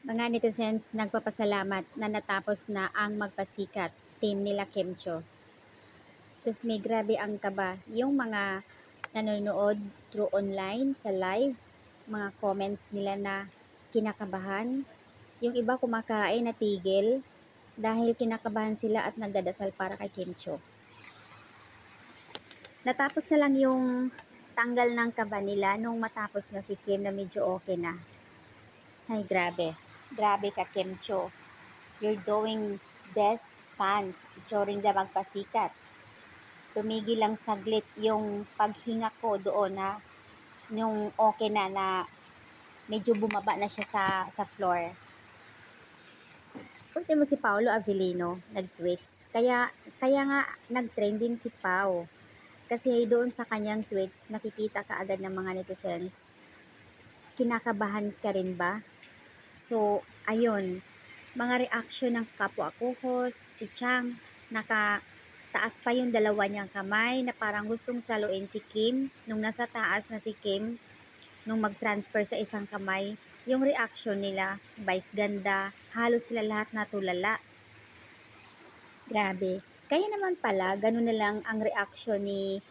Mga netizens nagpapasalamat na natapos na ang magpasikat, team nila Kimcho. Diyos me, grabe ang kaba. Yung mga nanonood through online sa live, mga comments nila na kinakabahan. Yung iba kumakain na tigil dahil kinakabahan sila at nagdadasal para kay Kimcho. Natapos na lang yung tanggal ng kaba nila nung matapos na si Kim na medyo okay na. Ay, grabe. Grabe ka, Kimcho. You're doing best stance during the magpasikat. Tumigil lang saglit yung paghinga ko doon na yung okay na medyo bumaba na siya sa floor. Ultimo si Paolo Avellino nag-tweets. Kaya nga nag-trending si Pao. Kasi doon sa kanyang tweets, nakikita ka agad ng mga netizens. Kinakabahan ka rin ba? So, ayun, mga reaction ng kapwa ko host, si Chang, nakataas pa yung dalawa niyang kamay na parang gustong saluin si Kim. Nung nasa taas na si Kim, nung mag-transfer sa isang kamay, yung reaction nila, vice ganda, halos sila lahat natulala. Grabe. Kaya naman pala, ganun na lang ang reaction ni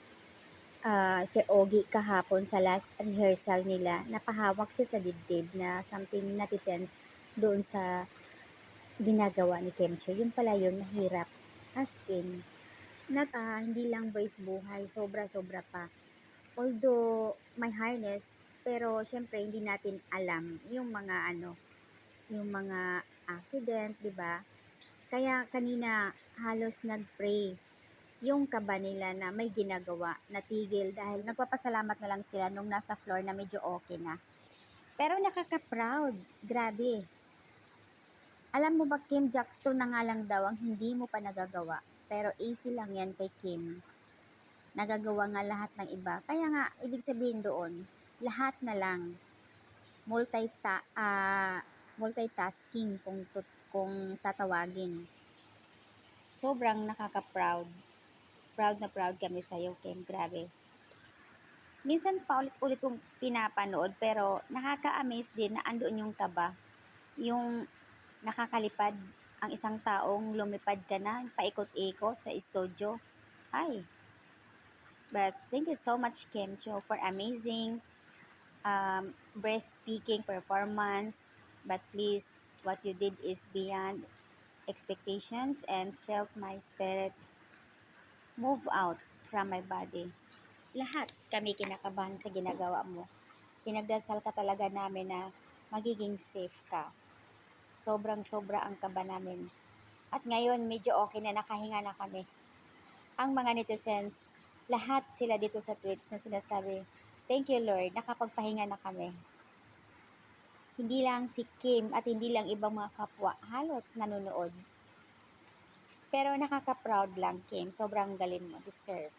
Sir Ogie kahapon sa last rehearsal nila. Napahawak siya sa dibdib na something natitense doon sa ginagawa ni Kemcho. Yung pala yun, mahirap. As in, hindi lang boys buhay, sobra-sobra pa. Although may harness, pero syempre hindi natin alam yung mga yung mga accident, 'di ba? Kaya kanina halos nag-pray yung kaba nila na may ginagawa, natigil dahil nagpapasalamat na lang sila nung nasa floor na medyo okay na. Pero nakaka-proud, grabe. Alam mo ba, Kim Jackson na nga lang daw ang hindi mo pa nagagawa. Pero easy lang yan kay Kim. Nagagawa nga lahat ng iba. Kaya nga, ibig sabihin doon, lahat na lang. Multitasking kung tatawagin. Sobrang nakaka-proud. Proud na proud kami sa'yo, Kim. Grabe. Minsan pa ulit-ulit kong pinapanood pero nakaka-amaze din na andoon yung kaba. Yung nakakalipad ang isang taong lumipad ka na, paikot-ikot sa studio. Ay, but thank you so much, Kimcho, for amazing, breathtaking performance. But please, what you did is beyond expectations and felt my spirit move out from my body. Lahat kami kinakabahan sa ginagawa mo. Pinagdasal ka talaga namin na magiging safe ka. Sobrang-sobra ang kaba namin. At ngayon, medyo okay na, nakahinga na kami. Ang mga netizens, lahat sila dito sa tweets na sinasabi, thank you Lord, nakapagpahinga na kami. Hindi lang si Kim at hindi lang ibang mga kapwa, halos nanonood. Pero nakaka-proud lang, Kim. Sobrang galing mo. Deserve.